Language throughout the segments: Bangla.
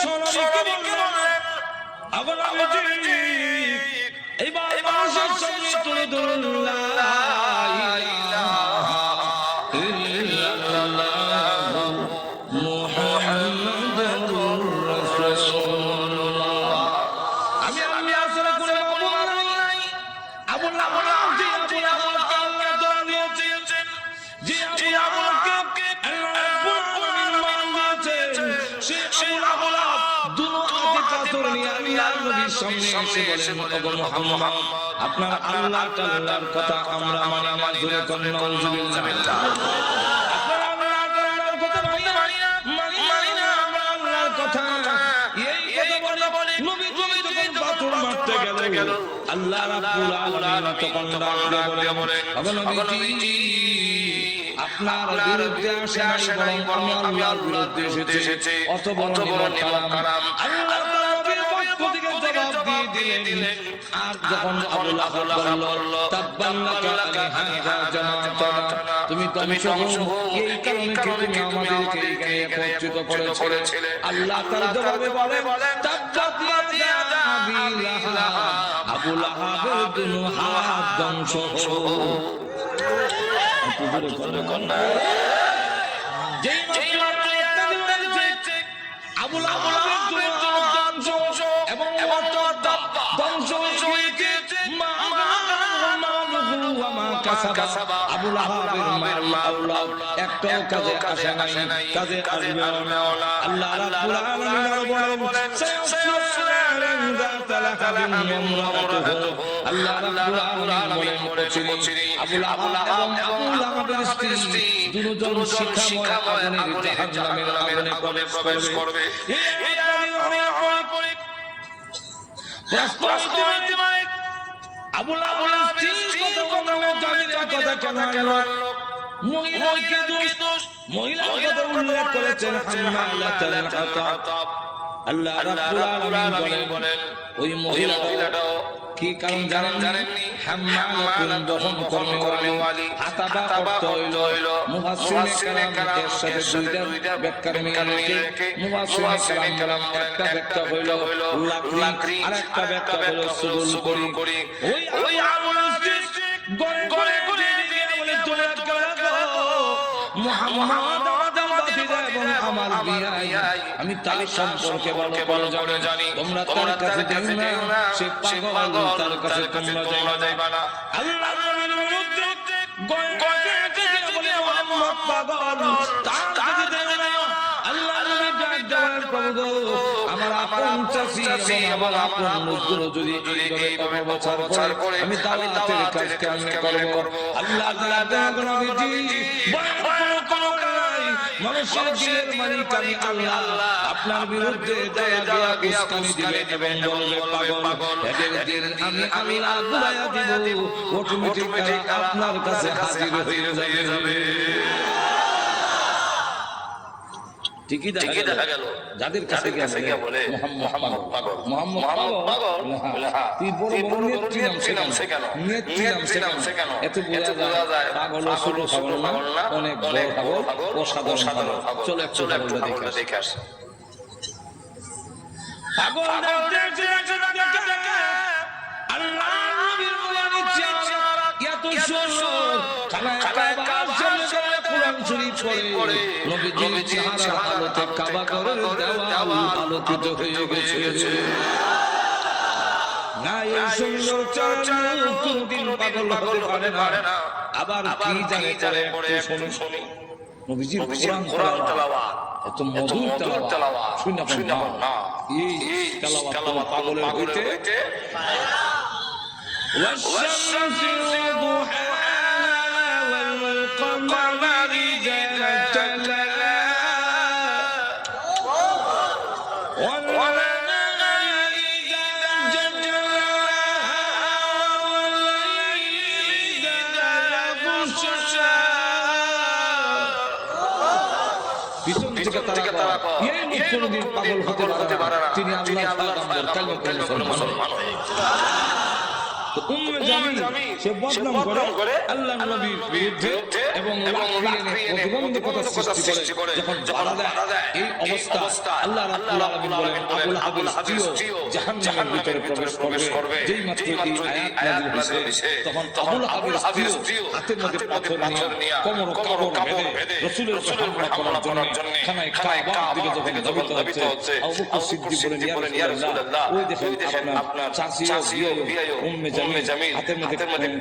বিশ্বনবীকে বললেন, আবার নবীজি এইবার মানুষের সামনে তুলে ধরুন লা ইলাহা ইল্লাল্লাহু মুহাম্মাদুর রাসূলুল্লাহ। আমি আল্লাহ ছাড়া কোনো মাবুদ নাই। আবুল আহাবকে আল্লাহ ধরে নিয়েছেন, যে আবুল আহাবকে আল্লাহ রাব্বুল আলামিন মান দিয়েছেন, সেই আবুল আহাব দুনো হাতে পাথর নিয়ে আল্লাহর নবীর সামনে এসে বলেন, ওগো মুহাম্মদ, আপনার আল্লাহ তাআলার কথা আমরা মানি না, জোরে কোন নাউজুবিল্লাহ। আপনার আল্লাহর কথা মানি না, আমরা আল্লাহর কথা। এই কথা বলে নবী যখন পাথর মারতে গেল, আল্লাহ রাব্বুল আলামিন তখন ডাক দিয়ে বলেন, ওগো নবীজি, আপনার বিরুদ্ধে আসে নাই, বরং আমি আল্লাহর বিরুদ্ধে এসেছি। অত বড় কালাম আল্লাহ তাআলার পক্ষ থেকে জবাব দিয়ে দিলেন। আর যখন আবুল আহাব বলল, তাব্বাল্লাকা আলিহাযা জামাতানা, তুমি ধ্বংস হও, এই কারণে কি তুমি আমাদেরকে এখানে একত্রিত করেছিলে? আল্লাহ তার জবাবে বলেন, তাব্বাত ইয়াদা আবি লাহাব, আবুল আহাবের দুনো হাত ধ্বংস হোক। আবুল আহাবের দুনো হাত ধ্বংস এবং আবুল আহাবের মাল একটাও কাজে আসে নাই, কাজে আসবে না। আল্লাহ রাব্বুল আলামিন বলেন, আল্লাহ রাব্বুল আলামিন বলেন, আবুল আহাব এবং আবুল আহাবের স্ত্রী দুজন শিখাময় আগুনের জাহান্নামের আগুনে প্রবেশ করবে। আবুল আহাবের স্ত্রী কথা কেন আনলো? মহিলাকে দোষ, মহিলার কথা উল্লেখ করেছেন হাম্মালাতুল হাতাব। আল্লাহ রাব্বুল আলামিন বলেন, ওই মহিলাটাও কি কারণ জানেননি? হাম্মালাতুন দহন কর্মওয়ালি, হাতাবা অর্থ হইল মুফাসসিরিনে কেরাম এর সাথে দুইটা ব্যাখ্যার মিলকে মুফাসসিরিনে কেরাম একটা ব্যাখ্যা হইল লাকড়ি, আর একটা ব্যাখ্যা হইল সুবুল করি। ওই আবুল গড়ে দিয়ে বলে, তোমরা কারা গো? মুহাম্মদ আমাদের বাতিজা এবং আমার বিয়াই, আমি তার সম্পর্কে ভালো জানি। তোমরা তার কাছে যাও না, সে পাগল, তার কাছে তোমরা যাইবা না। আল্লাহ নবীর বিরুদ্ধে গড়ে দিয়ে বলে, মুহাম্মদ পাগল, তার কাছে যাও না। আল্লাহ নবী ডাক দেওয়ার প্রভু, আমার আপন চাচি এবং আমার আপন নজর যদি এইভাবে অপপ্রচার করে, আমি দাওয়াতের কাজ কেমনে করব? আল্লাহ তাআলা নবীজি মানুষের দিলের মালিক আমি আল্লাহ, আপনার বিরুদ্ধে দয়া গিয়া উস্কানি দিবেন এবং বলবে পাগল, এদের দিন আমি আল্লাহ ঘুরাইয়া দিব, অটোমেটিক্যালি আপনার কাছে হাজির হয়ে যাবে। ঠিকই দেখা গেল, যাদের কাছে গিয়ে বলে মুহাম্মদ পাগল, তুই বড় নেত্রী নাম কেন? এত বোঝা যায় পাগল ছোট পাগল না, অনেক বড় পাগল, অসাধারণ পাগল। চলো দেখে আসি। পাগল আল্লাহ নবীর বয়ানে চেহারা এত সুন্দর, কাবার সামনে কোরআন শরীফ পড়ে, নবীজির চেহারা আলোতে কাবা ঘরের দেওয়াল আলোকিত হয়ে গেছে। না এই সুন্দর চেহারা কোনদিন পাগল হতে পারে না। আবার কি জানে পড়ে শুনি নবীজির কোরআন তেলাওয়াত, এত মধুর তেলাওয়াত শুনে না, এই তেলাওয়াত পাগলের হইতে والشمس وضحاها والقمر إذا تلاها والنهار إذا جلاها والليل إذا يغشاها। পিছন থেকে তারা এই মুখোমুখি পাগল হতে পারে না, তিনি আল্লাহর পয়গম্বর কালেমা পড়ে মুসলমান। সে বদনাম করে আল্লাহর নবীর বিরুদ্ধে এবং লাকড়ি এনে প্রতিবন্ধকতা সৃষ্টি করে যখন বাধা দেয় এই অবস্থা আল্লাহ রাব্বুল আলামিন বলেন আবুল হাবিব জাহান্নামের ভিতরে প্রবেশ করবে যেই মাত্র এই আয়াত নাযিল হয়েছে তখন আবুল হাবিব হাতের মধ্যে পাথর নিয়ে কোমর কাপড় বেঁধে রাসূলের সামনে করার জন্য খানায় কাবার দিকে যখন ধাবিত হচ্ছে আবু বকর সিদ্দিক বলেন ইয়া রাসূলুল্লাহ ওই দেখেন আপনার চাচিও বিয়াইও উম্মে জামিল হাতের মধ্যে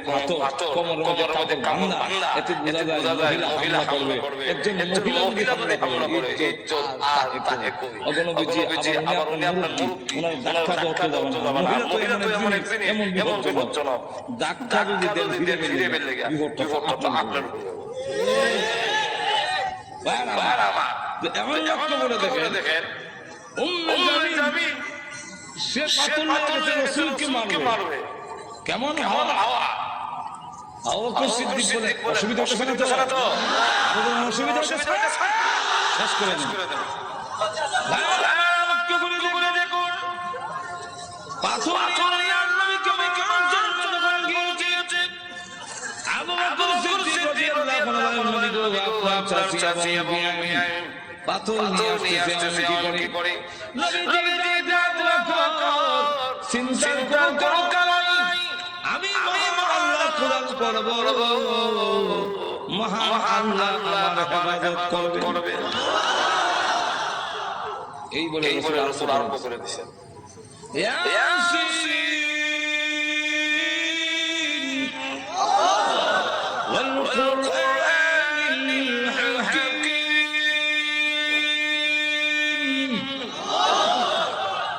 পাথর কোমরের মধ্যে কাপড় বাঁধা এতে বোঝা যায় মহিলা হামলা করবে একজন মহিলা যদি হামলা করে ইজ্জত আর তাকে কই অগণবিজি আবার উনি আপনার মুরব্বি ওনার ধাক্কা দেওয়া যাবে না মহিলা তো এমন এক জিনিস এমন বিপজ্জনক ধাক্কা যদি দেন ফিরে বের লাগা বিপদটা তো আপনার বারামা এমন লক্ষ্য করে দেখেন উম্মে জামিল সে পাথর নিয়ে রাসূলকে মারবে কেমন হাওয়া আবু বকর সিদ্দিক বলে অসুবিধা হচ্ছে না তো অসুবিধা হচ্ছে শেষ করে দেন লক্ষ্য করে দেখুন পাথর নিয়ে নবীকে কেমন জন্ম যখন গিয়েছে আবু বকর সিদ্দিক রাদিয়াল্লাহু আনহু নবী গো আপনার চাচি আবু মিয়াঁ পাথর নিয়ে আসছে আমি কি করি নবী দিকে দেখো চিন্তার কোনো কারণ নাই আমি আল্লাহ কোরআন পড়ব মহান আল্লাহ আমার হেফাজত করবে এই বলে রাসূল আরম্ভ করে দিয়েছেন ইয়াসিন ওয়াল কুরআনিল হাকীম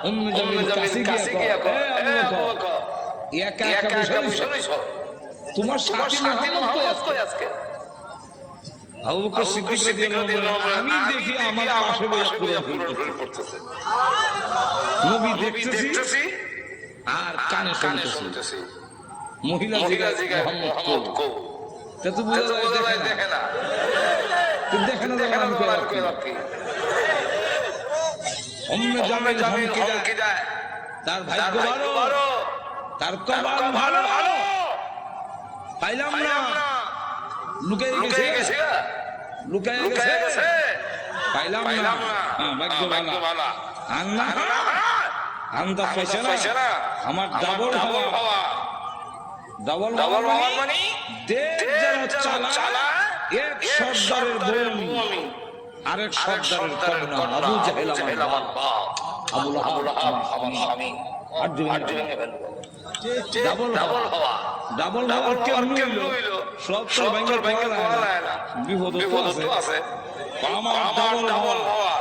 উম্মে জামিল কাছে গিয়া কয় আবু বকর একা বসে তোমার সাথী মুহাম্মদ কই আজকে আবু বকর সিদ্দিক রাদিয়াল্লাহু আনহু আমি দেখি আমার পাশে বসে কুরআন পড়তেছে নবী দেখতেছি আর কানে শুনতেছি মহিলা জিজ্ঞাসা মুহাম্মদ কো তা তো বুঝা যায় দেখে না আমি কই রাখি উম্মে জামিল হুমকি দেয় তার ভাগ্য ভালো তার কপাল ভালো পাইলাম না লুকাই গেছে পাইলাম না ভাগ্য ভালো আন্না আন্দা পয়সা না আমার ডাবল মানে দেশ যারা চালা এক সর্দারের বউ আরেক সর্দারের কন্যা আবু জাহেল আমার বাপ আবু লাহাব আমার স্বামী আর দুই ডাবল হওয়ার কেমন হইল সব তো ব্যাংকের পাওয়া না বিপদ তো আছে আমার ডাবল হওয়া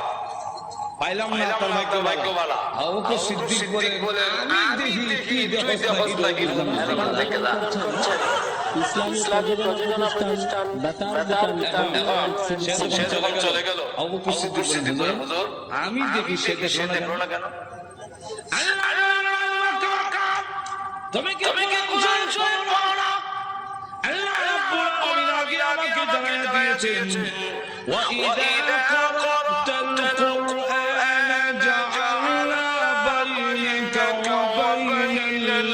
পাইলাম না তার ভাগ্য ভালো আবু বকর সিদ্দিক বলে আমি দেখি কি দেখছ ইসলামী প্রযোজনা প্রতিষ্ঠান চলে গেল আবু বকর সিদ্দিক বলে হুজুর আমি দেখি সে দেখলো না কেন তুমি কি শুনছো না আল্লাহ রাব্বুল আলামিন আগে আমাকে জানিয়ে দিয়েছেন ওয়া ইযা কারাতাল কুরআনা জাআলনা বাইনাকা ওয়া বাইনাল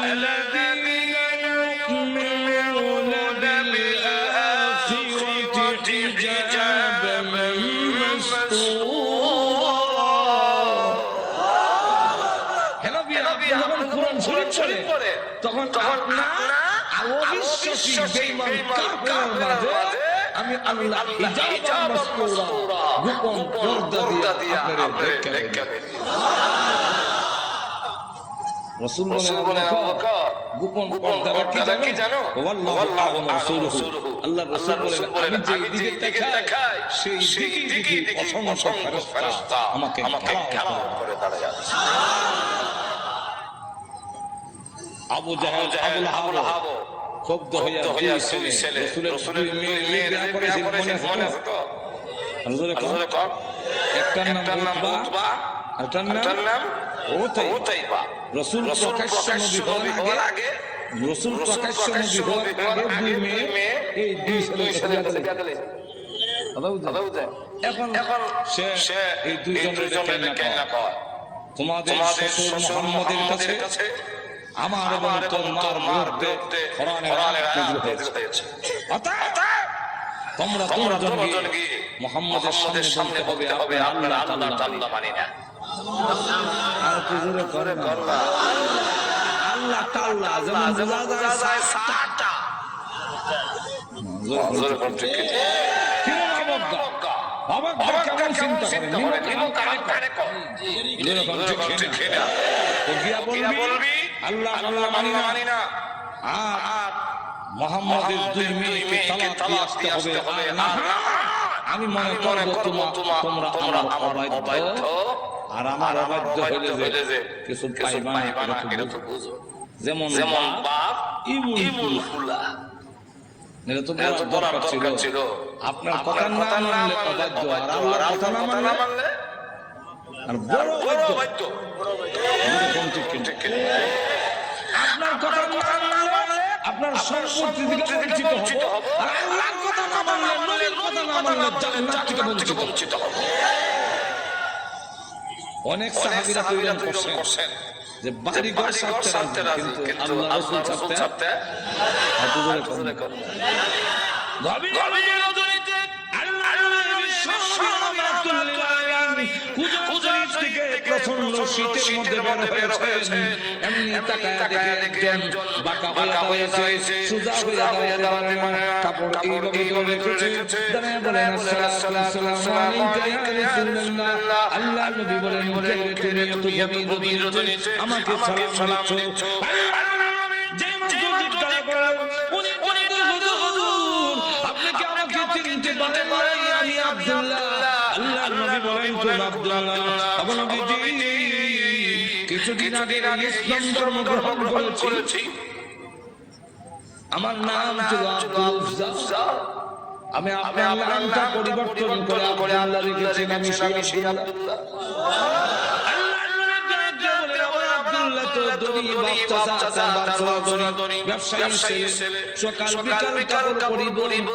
الذين يؤمنون بالآخرة حجابا مستورا তখন অবিশ্বাসী বেঈমান কাফেরদের মাঝে আমি আল্লাহ হিজাব মাসতুরা গোপন পর্দা দিয়ে আপনাদের দেখাবো রাসূল বলেন আবু বকর গোপন পর্দা কি জানো আল্লাহু আ'লামু রাসূলুহু আল্লাহর রাসূল বলেন আমি যে দিকে দেখাই সেই দিকে অসংখ্য ফেরেশতা আমাকে খেলা করে দাঁড়ায় আছে আবু জাহেল আবু লাহাব ক্ষুব্ধ হয়ে দুই ছেলে রাসূলের মেয়ের ব্যাপারে মনে আছে তো হুজুরে কর একটার নাম উতবা একটার নাম উতাইবা রাসূল প্রকাশ্য নবী হওয়ার আগে রাসূল প্রকাশ্য নবী হওয়ার আগে দুই মেয়ে এই দুই ছেলে আলাদা এখন সে এই দুইজনের কেন না কয় তোমাদের শ্বশুর মুহাম্মদের কাছে আমার এবং তোমার বিরুদ্ধে কোরআনের আয়াত নাযিল হয়েছে। অতএব তোমরা দুজন গিয়ে মুহাম্মদের সামনে বলতে হবে আমরা আল্লাহ তাআলা মানি না। আর জোরে করে না আল্লাহ তাআলা যেমন বোঝা যায় সাটা জোরে করে ঠিক কি বাবা কেমন চিন্তা করে নিমো কানে কর এরকম ঠিক না তো গিয়া বলবি আল্লাহ আল্লাহ মানি না আর মুহাম্মাদের দুই মেয়েকে তালাক দিয়ে আসতে হবে। না আমি মনে করব তোমরা আমার অবাধ্য আর আমার অবাধ্য হইলে যে কিছু পাইবা না এটা তো বুঝো। যেমন বাপ ইবুল ফুলা এটা তো বড় দরকার ছিল। আপনার কথা না মানলে অবাধ্য আর আল্লাহর কথা না মানলে আর বড় অবাধ্য এরকম ঠিক আপনার কথা না মানলে আপনার সম্পত্তি থেকে বঞ্চিত হব আর আল্লাহর কথা না মানলে নবীর কথা না মানলে জান্নাত থেকে বঞ্চিত হব। অনেক সাহাবীরা তৈরি করছেন যে বাড়ি ঘর ছাড়তে রাজি কিন্তু আল্লাহ রাসূল ছাড়তে হাতুরে করে গভীর রজনীতে আল্লাহর বিশ্বাসী কুজরিত থেকে প্রচন্ড শীতের মধ্যে বের হয়েছে। এমনি তাকায় দেখে একজন বাঁকা হয়ে দাঁড়িয়েছে, সোজা হয়ে দাঁড়াতে পারে না, কাপড় এইভাবে রেখেছে। দাঁড়িয়ে বলেন আসসালামু আলাইকা ইয়া রাসূলুল্লাহ। আল্লাহর নবী বলেন তুমি এত গভীর রজনীতে আমাকে সালাম দিচ্ছ। যে মানুষ জিজ্ঞাসা করেন উনি হুজুর আপনি কি আমাকে চিনতে পারেন নাই? আমি আব্দুল্লাহ। আল্লাহর নবী বলেন তুমি আব্দুল্লাহ। আবার নবীজি কিছুদিন আগে ইসলাম ধর্ম গ্রহণ করেছি, আমার নাম ছিল আব্দুল উজ্জা। আমি আপনার নামটা পরিবর্তন করে আল্লাহ রেখেছি, আমি সেই আব্দুল্লাহ। সকাল বিকাল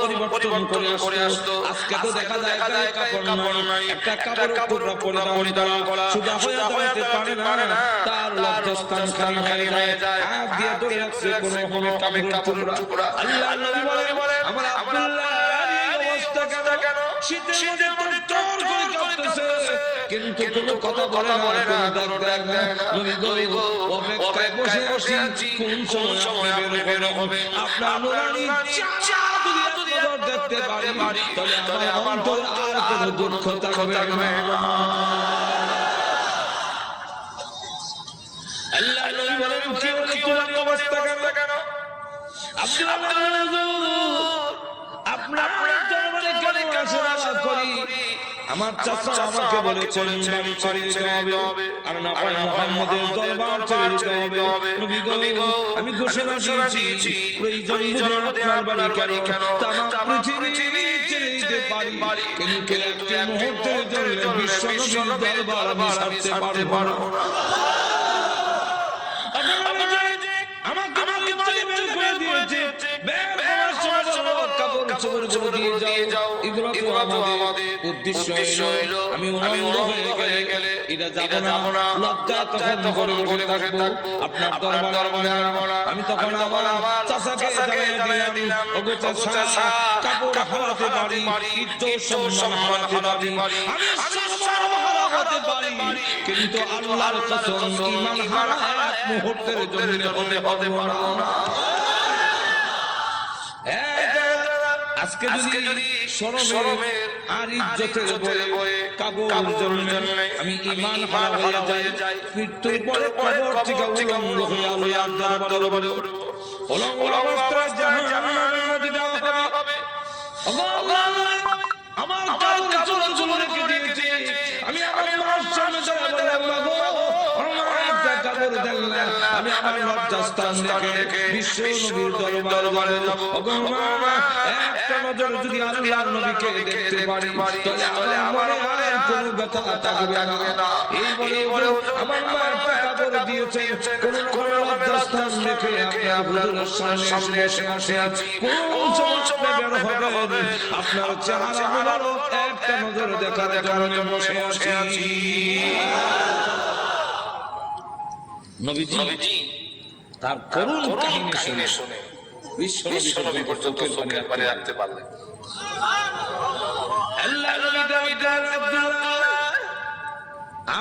পরিবর্তন করে আসতো। আজকে তো দেখা যায় কাপড় নাই, একটা কাপড় পরে দাঁড়া সোজা হয়ে দাঁড়াতে পারে না, তার লজ্জাস্থান খালি হয়ে যায়। হাত দিয়ে ধরে রাখছে কোনো কাপড়ের টুকরা। আল্লাহ নবী বলেন আমার আব্দুল্লাহ অবস্থা কেন? শীতের মধ্যে টর করে কাঁপতেছে কিন্তু কোনো কথা বলে না, কোনো ডাক দেয় না। নবী গো অপেক্ষায় বসে আছি কোন সময় আপনি বের হবে। আপনার নুরানি চাঁদ যদি একবার দেখতে পারি তাহলে আমার অন্তর আর কোনো দুঃখ থাকবে না। আল্লাহ নবী বলেন কি তোমার অবস্থা কেন? আব্দুল্লাহ আপনার দরবারে কেন আসা করি? আমার চাচা আমাকে বলেছেন বাড়ি ছেড়ে যেতে হবে, আর না হয় মুহাম্মদের দরবার ছেড়ে যেতে হবে। নবী গো আমি ঘোষণা দিয়েছি প্রয়োজন বুঝে আপনার বাড়ি কেন তামাম পৃথিবী ছেড়ে যেতে পারি, কিন্তু একটি মুহূর্তের জন্য বিশ্ব নবীর দরবার আমি ছাড়তে পারবো না। আমাকে বের করে দিয়েছে, বের হওয়ার সময় কাপড় দিয়ে যাও। এগুলো আমাদের উদ্দেশ্য হইল আমি উন্নত হয়ে গেলে এটা যাব না, লজ্জা তখন করে থাকবো আপনার দরবারে আমি তখন আমার চাচাকে জানিয়ে দিলাম ওগো চাচা কাপড় হারাতে পারি, ইজ্জত সম্মান হারাতে পারি, আমি সর্ব হারাতে পারি, কিন্তু আল্লাহর কসম ঈমান হারা এক মুহূর্তের জন্য হতে পারবো না। আজকে যদি শরমের আর ইজ্জতের বয়ে কাপড় জন্য আমি ঈমান হারা হয়ে যাই, মৃত্যুর পরে কবর থেকে উলঙ্গ হয়ে আল্লাহর দরবারে উলঙ্গ অবস্থায় জাহান্নামের মধ্যে দেওয়া হবে। আমার কাপড় চুল রেখে দিয়েছে, আমি আমার মার সামনে দাঁড়িয়ে বললাম গো আমার একটা কাপড় দেন না, আমি আমার লজ্জাস্থান রেখে বিশ্ব নবীর দরবারে যাব। ওগো মা একটা নজর যদি আল্লাহর নবীকে দেখতে পারি তাহলে আমার আর কোনো ব্যথা থাকবে না। এই বলে আমার মা একটা কাপড় দিয়েছে, কোন লজ্জাস্থান রেখে আপনার হুজুরের সামনে এসে আছি। কোন সময় বের হবে আপনার চেহারা মোবারক একটা নজর দেখার জন্য বসে আছি। নবীজি তার করুণ কাহিনী শুনে বিশ্বনবী পর্যন্ত চোখের পানি রাখতে পারলেন। আল্লাহ নবী দাউদ আব্দুল্লাহ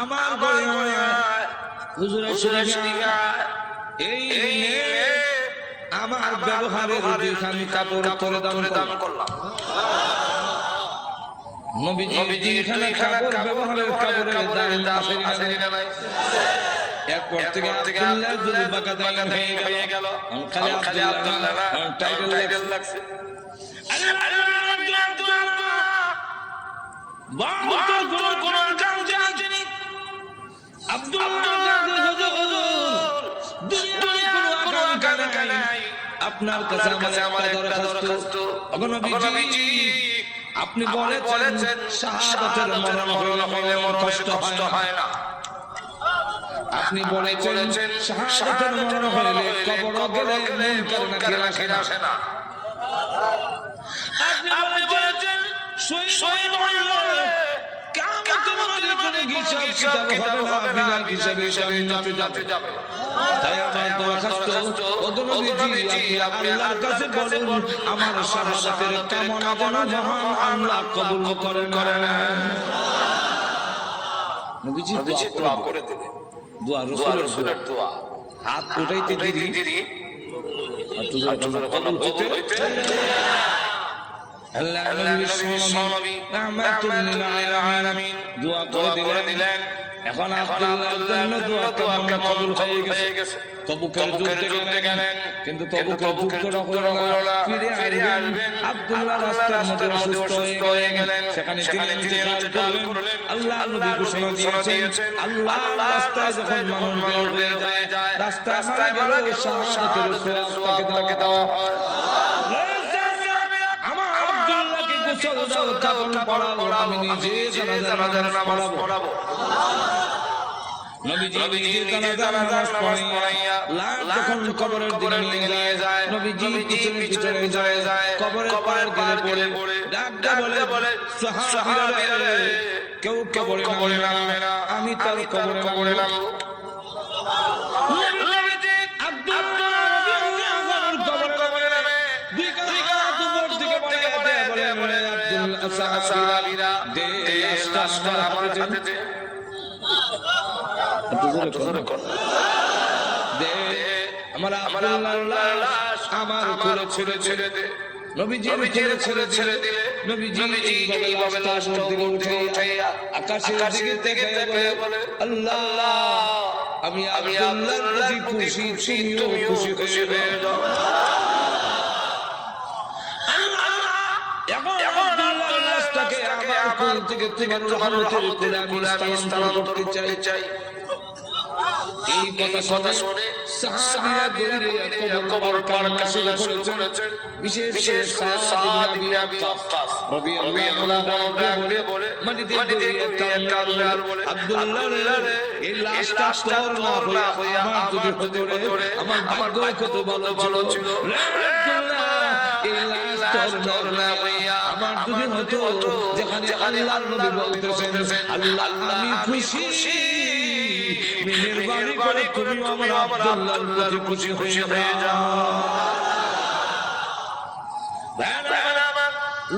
আমার ঘরে হুজুরের শরীফা এই আমার ব্যবহারের দুইখানি কাপড় করে দান করলাম। নবীজি দুইখানি কাপড় ব্যবহারের কাপড়ের দাম আসেনি না ভাই। একবার থেকে আব্দুল্লাহ যুলবাকা দান হয়ে গেল। খালি আব্দুল্লাহ টাইটেল লাগছে। আপনার কাছে আমার দরখাস্ত, নবীজি আপনি বলেছেন শাহাদাতের মরণ হইলে কষ্ট হয় না। আপনি বলেছেন শাহাদাতের মরণ হইলে কবর গেলে মুনকার নাকির আসে না। আপনি বলেছেন শহীদ হইলে কিয়ামতের ময়দানে হিসাব কিতাব হবে না, বিনা হিসাবে জান্নাতে যাবে। তাই আমার দরখাস্ত, ও নবীজি আপনি আল্লাহর কাছে বলুন আমার শাহাদাতের কামনা যেন মহান আল্লাহ কবুল করেন। নবীজি দোয়া করে দিলেন। দোয়া রাসূলের দোয়া। হাত উঠাইতে দেরি আল্লাহ নবী বিশ্বনবী রাহমাতুল লিল আলামিন দোয়া করে দিলেন। এখন আব্দুল্লাহর জন্য দোয়া কেমন কবুল হয়ে গেছে। তবুকের যুদ্ধে গেলেন, কিন্তু তবুকের যুদ্ধটা হলো না। ফিরে আসবেন আব্দুল্লাহ রাস্তার মধ্যে অসুস্থ হয়ে গেলেন। সেখানে তিনি ইন্তেকাল করলেন। আল্লাহ নবী ঘোষণা দিয়েছেন আল্লাহ রাস্তায় যখন মানুষ বের হয়ে যায়, রাস্তায় গেলে শাহাদাতের সওয়াব তাকে দেওয়া হয়। আমার আব্দুল্লাহকে গোসল দাও, কাফন পরাও, আমি নিজে জানাজার নামাজ পড়াবো। নবীজি জানাজার নামাজ পড়াইয়া লাশ যখন কবরের দিকে নিয়ে যায়, নবীজি পিছনে যায়। কবরের পার গেলে পড়ে ডাকটা বলে সাহাবীরা কেউ কবরে নামবে না, আমি তার কবরে নামবো। নবীজি আব্দুল্লাহ রাদিয়াল্লাহু আনহু কবরে নামে দুই কাঁধ উপর দিকে বলে আব্দুল্লাহ সাহাবীরা দে লাশটা আমার হাতে দে। আমার আব্দুল্লাহর লাশ আমার কোলে ছেড়ে দে। নবীজি ছেড়ে দিলে নবীজি এইভাবে লাশটা উপরে উঠাইয়া আকাশের দিকে তাকিয়ে বলে আল্লাহ আমি আল্লাহর প্রতি খুশি, তুমিও খুশি হয়ে যাও। এখন আব্দুল্লাহর লাশটাকে আমার কোল থেকে তোমার রহমতের কোলে আমি স্থানান্তর করতে চাই। এই কথা শুনে সাহাবীরা কবর পার কান্না শুরু করেছেন। বিশেষ সাদ ইবনে আবি ওয়াক্কাস রাদিয়াল্লাহু আনহু বলে মাটিতে কান্না আর বলে আব্দুল্লাহ এই লাশটা তোর না হয়ে আমার যদি হতে আমার ভাগ্য কত ভালো ছিল। আব্দুল্লাহ এই লাশ তোর না হইয়া আমার যদি হতো যেখানে আল্লাহর নবী বলতেছেন আল্লাহ আমি খুশি, মেহেরবানি করে তুমি আমার আব্দুল্লাহর প্রতি খুশি হয়ে যাও।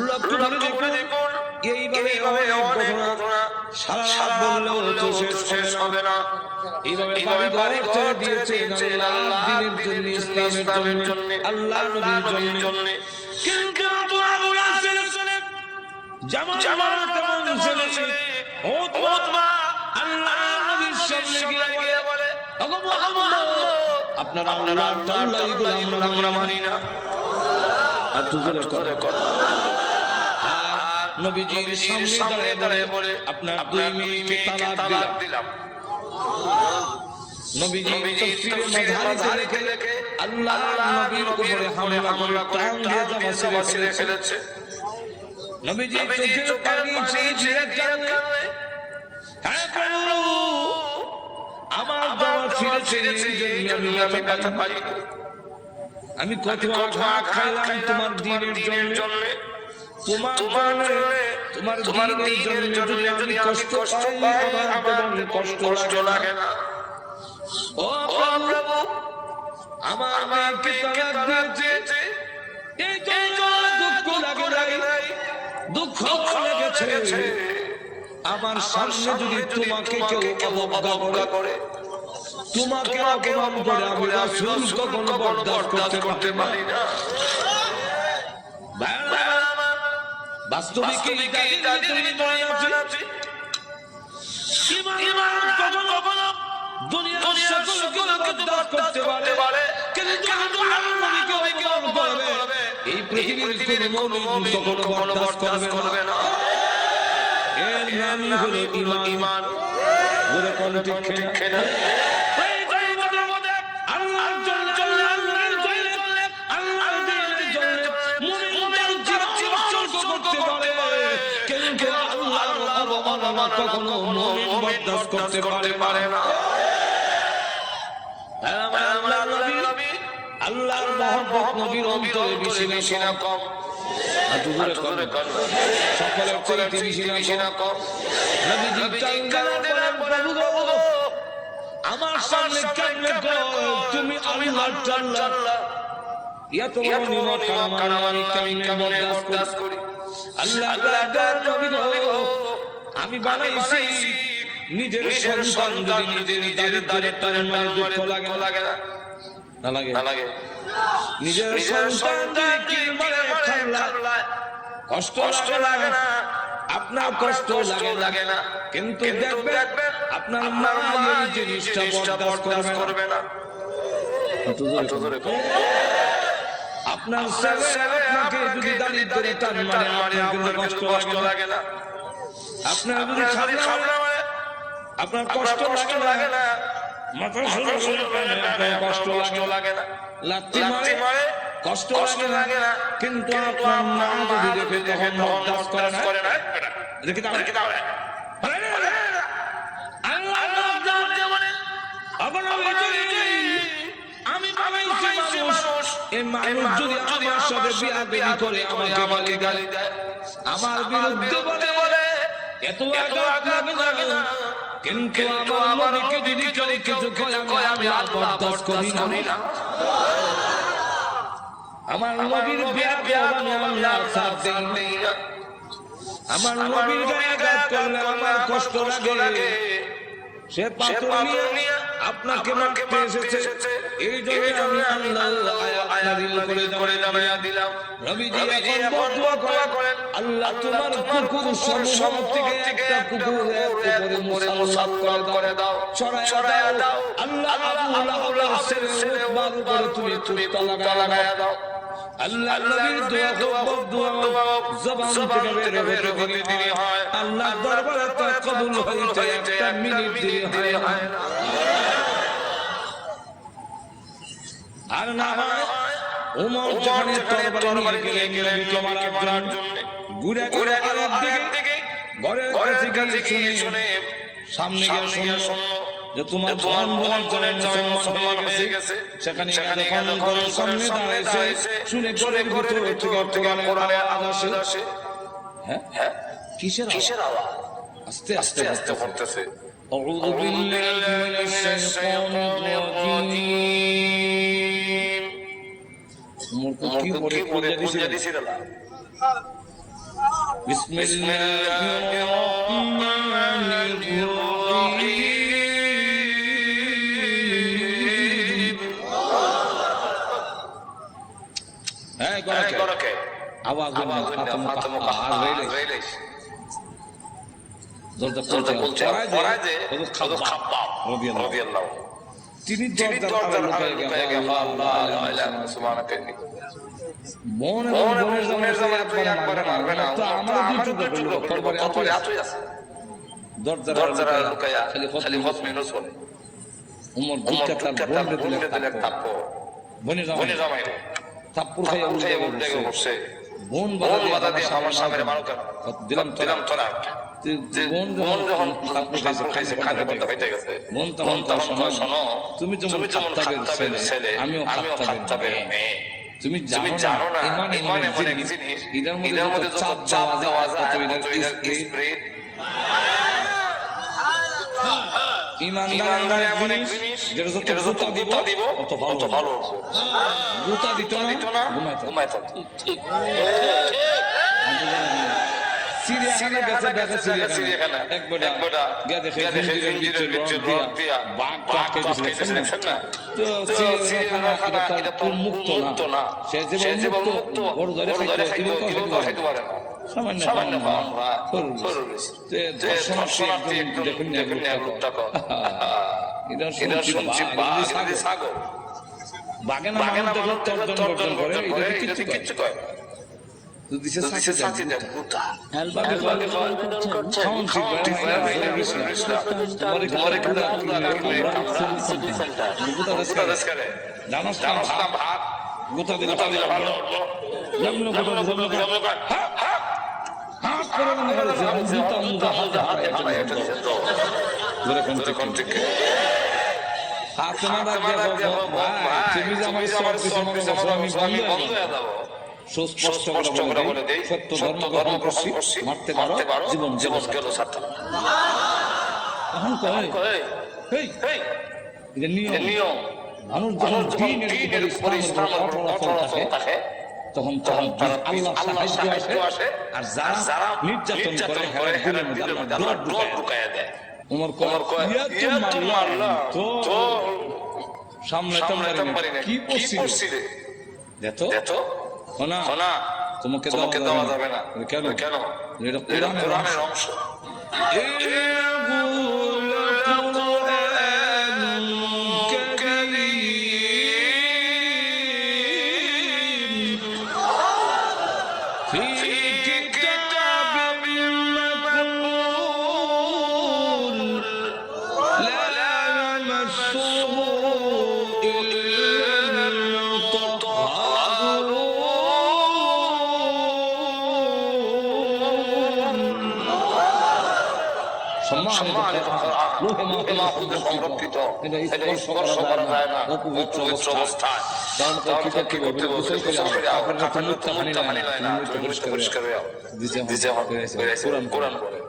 লক্ষ্য করে দেখুন এইভাবে অনেক ঘটনা সারা বললেও তো শেষ হবে না। এইভাবে বাড়ি ঘর ছেড়ে দিয়েছে আল্লাহ দ্বীনের জন্য, ইসলামের জন্য, আল্লাহ নবীর জন্য। কিন্তু আল্লাহ যেমন তেমন ছেলে ওতমা আল্লাহ নবীর সামনে গিয়ে বলে ওগো মুহাম্মদ আপনারা আল্লাহর গোলাম আমরা মানি না। আর তুজরে করে নবীজির সামনে দাঁড়িয়ে বলে আপনার দুই মেয়েকে তালাক দিলাম। নবীজি তাফসীরে মাঝারি থেকে আল্লাহ নবীর উপরে হামলা করে টান দিয়ে জামা ছিঁড়ে ফেলেছে। নবীজি চোখের পানি ছিঁড়ে কাঁদলেন, হ্যাঁ প্রভু আমার জামা ছিঁড়েছে এই জন্য আমি ব্যথা পাই। আমি কত আঘাত খাইলাম তোমার দ্বীনের জন্য, তোমার দ্বীনের জন্য যদি আমি কষ্ট পাই আমার কষ্ট লাগে না। ও প্রভু আমার মেয়েকে তালাক দিয়েছে, এই জন্য দুঃখ লাগে নাই, দুঃখ লেগেছে। আমার সামনে যদি তোমাকে কেউ অবজ্ঞা করে, তোমাকে অপমান করে, আমি রাসূল কখনো বরদাস্ত করতে পারি না। বাস্তবিক এই দাদির ভিতরে আছে ঈমান কখনো দুনিয়ার সকলকে বরদাস্ত করতে পারে, কিন্তু আল্লাহর নবীকে অপমান করবে এই পৃথিবীর কোনো মুমিন কখনো বরদাস্ত করবে না। এর নামই হলো ঈমান। বলে কোন ঠিক না? আল্লাহর জন্য আল্লাহর দ্বীনের জন্য মুমিনদের জীবন উৎসর্গ করতে পারে, কিন্তু আল্লাহর অবমাননা কখনো মুমিন বরদাস্ত করতে পারে না। আল্লাহর মহব্বত নবীর অন্তরে বেশি না কম? সকলের চেয়ে বেশি না কম? আমার সামনে কেমনে তুমি আল্লাহ এত বড় নিমত আমি কেমনে বরদাস্ত করি? আল্লাহ আমি বানাইছি নিজের সন্তান যদি নিজের দারিদ্রের মানে দুঃখ লাগে না লাগে? নিজের সন্তান কি মানে খাল্লায় কষ্ট লাগে না, আপনার কষ্ট লাগে না, কিন্তু দেখবেন আপনার মা এই জিনিসটা বরদাস্ত করবে না। আপনার ছেলে আপনাকে যদি দারিদ্রে টান মারে, আপনার কষ্ট লাগে না? আপনার যদি খাল্লা মারে, আপনার কষ্ট লাগে না? মাথা আপনার কষ্ট লাগে না? লাথি মারে কষ্ট লাগে না, কিন্তু আপনার মা যদি দেখে তখন বরদাস্ত করে না। দেখি তাহলে আমি বানাইছি মানুষ, এই মানুষ যদি আমার সাথে বিয়াদবি করে, আমাকে গালি দেয়, আমার বিরুদ্ধে বলে, এত আঘাত লাগে না, কিন্তু আমার নবীকে যদি কেউ কিছু কয় আমি বরদাস্ত করি না। আমার নবীর বিয়াদবি আল্লাহ ছাড় দেই না। আমার নবীর গায়ে আঘাত করলে আমার কষ্ট লাগে, সে পাথর নিয়ে আপনাকে মারতে এসেছে, এই জন্য আমি আল্লাহ আয়াত নাযিল করে জানাইয়া দিলাম। নবীজি এখন দোয়া করেন, আল্লাহ তোমার কুকুর সমূহ থেকে একটা কুকুরের উপরে মুসাল্লাত করে দাও, ছড়ায়া দাও। আল্লাহ আবু লাহাবের ছেলে উতবার উপরে তুমি তালা লাগায়া দাও। আল্লাহ নবীর দোয়া জবান থেকে বের হতে দেরি হয়, আল্লাহর দরবারে তা কবুল হইতে একটা মিনিট দেরি হয় না। আর না হয় ওমর যখন তরবারি নিয়ে গেলেন নবীকে মারার জন্য, ঘুরে আরেক দিকে ঘরের কাছে শুনে সামনে গিয়ে শুনলো যে তোমার বোন বোনের মুসলমান হয়ে গেছে। সেখানে যখন ঘরের সামনে দাঁড়িয়েছে, শুনে ঘরের ভিতর থেকে কোরআনের আওয়াজ আসে। হ্যাঁ, কিসের আওয়াজ? আস্তে আস্তে পড়তেছে, আউযু বিল্লাহি মিনাশ শাইতানির রাজীম। মুরকি পড়ে দিছিল। বিসমিল্লাহির রাহমানির রাহিম। আওয়াজ তিনি বোন বোনের মারবে না, দরজা লুকায়া খালি হসমিনুস বলে উমর বনে জামাই থাপ্পড় খাইয়া উল্টে বসে, বোন বাধা দিয়ে আমার সামনে মারো কেন? দিলাম তোরা। বোন যখন থাপ্পড় খাইছে কানে বন্ধ হয়ে গেছে, বোন তখন শোনো, তুমি যেমন খাত্তাবের ছেলে আমিও খাত্তাবের মেয়ে, তুমি জানো না ইমান এমন এক জিনিস, এটার মধ্যে যত চাপ দেওয়া যায় তত এটার স্প্রিট। ইমানদার এমন এক জিনিস যেটা যত গুতা দিব অত ভালো গুতা দিত না ঘুমায় থাকতো সিরিয়াখানা গেছে সিরিয়াখানা একবারে গিয়া দেখে জিঞ্জিরের ভিতরে রড দিয়া বাঘ কাটকে দিয়েছে না তো সিরিয়াখানা এটা তো মুক্ত না সে যে মুক্ত বড় ধরে খাইতে পারে না সামান্য দর্শনার্থী দেখুন এটা শুনছি সাগর বাঘে না তর্জন করে এটা কিচ্ছু কয় সুস্পষ্ট করে বলে দেই সত্য ধর্ম গ্রহণ করছি মারতে পারো জীবন গেল সাথে এখন কয় এটা নিয়ম মানুষ যখন দ্বীনের উপর ইসলামের অটল থাকে তখন আল্লাহ সাহায্য আসে আর যারা নির্যাতন করে দিলের মধ্যে আল্লাহ ব্লড ঢুকায়া দেয় ওমর কয় মারলাম তো সামলাইতে পারি না কি করছিস দেখো না তোমাকে দেওয়া যাবে না কেন এটা কোরআনের অংশ সংরক্ষিত স্পর্শ করা যায় না অপবিত্র অবস্থায় কোরআন বলে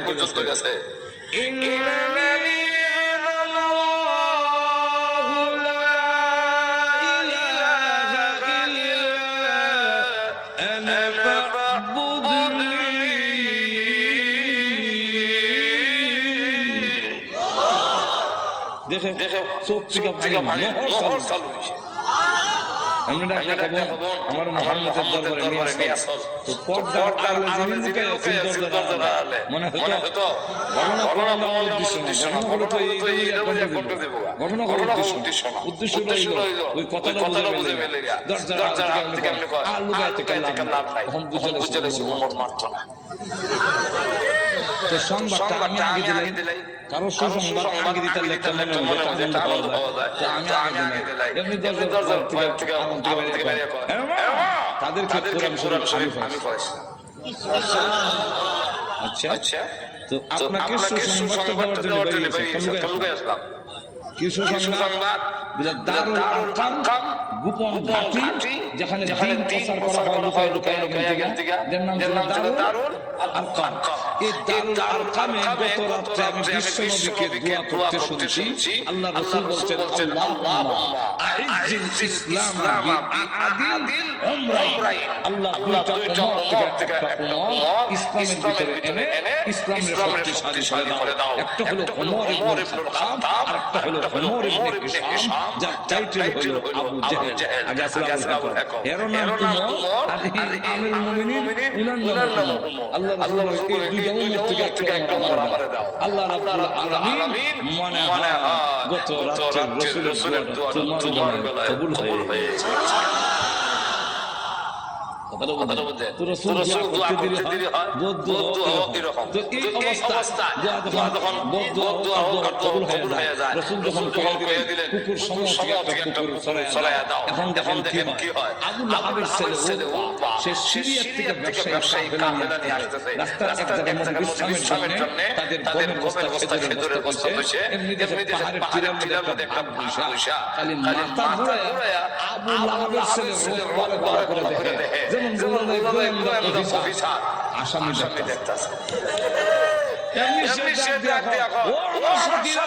পর্যন্ত গেছে দেখে চোখ থেকে পানি চালু হয়েছে আমার মোহাম্মদের দরবারে নিয়ে আসল তো পর্দার আড়ালে যিনি লুকায় আছেন দরজার আড়ালে মনে হতো ঘটনা করার উদ্দেশ্য না ঘটনা তো এই ঘটনা করার উদ্দেশ্য হইল ওই কথাটা বুঝে ফেলে দরজার আড়াল থেকে আপনি কয় আর লুকাইতে কেন লাভ নাই এখন বুঝে গেছে ওমর মারত না তো সংবাদটা আমি আগে দিলাই কারো সুসংবাদ আগে দিতে লেখা মনে হয় যেটা আনন্দ পাওয়া যায় আমি আগে দিলাই এমনি দরজার থেকে আনন্দ বাইরে কয় তাদের ক্ষেত্রে আমি কইছি আচ্ছা তো আপনাকে সুসংবাদ দেওয়ার জন্য বাইরে আসলাম কি সুসংবাদ দারুল আরকাম গোপন ঘাঁটি যেখানে প্রচার করা হয় লুকায় যার নাম দারুল আরকাম এই দারুল আরকামে গত রাতে আমি বিশ্বনবীকে দোয়া করতে শুনছি আল্লাহ রাসূল বলছেন আল্লাহুম্মা আইজ্জিল ইসলাম বিআদিল উমরাই আল্লাহ দুইটা উম্মত থেকে একটা উম্মত ইসলামের ভিতরে এনে ইসলামের শক্তিশালী করে দাও একটা হলো ওমর ইবনে খাত্তাব আর একটা হলো ওমর ইবনে হিশাম যার টাইটেল হলো আবু জাহেল আগে আসলাম এর নাম উমর আর আমিরুল মুমিনিন উনার নাম উমর আল্লাহ রাসূল এই দুইটা উম্মত থেকে একটা উমর আমারে দাও আল্লাহ রাব্বুল আলামিন মনে হয় গত রাতে রাসূলের দোয়া তোমার গলায় কবুল হয়েছে কুকুর সময় এখন দেখেন কি হয় আবু লাহাবের ছেলে সে সিরিয়ার থেকে ব্যবসায়ী কাফেলা নিয়ে আসতেছে রাস্তার এক জায়গায় মধ্যে বিশ্রামের জন্য তাদের গমের বস্তা খেজুরের বস্তা হইছে এমনি দেশে পাহাড়ের টিলার মধ্যে একটা ভাগ বসা খালি মাথা ঘুরায়া আবু লাহাবের ছেলে বড় বড় করে দেখে যেমন গোলাম অফিসার আসামি দেখতাছে এমনি সে ডাক দিয়া কয় ও সাথীরা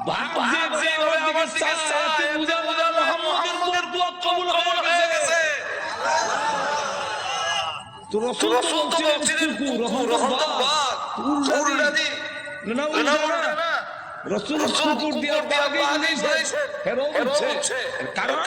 ভাগ যে আমার দিকে চালাতে বুঝা মুহাম্মদের দোয়া কবুল হয়ে গেছে তো রাসূল বলছিলেন রহমত বাগ উল্লাদি না রাসূল কুকুর দিয়া বাগে নিয়েছে হেরো হচ্ছে কারণ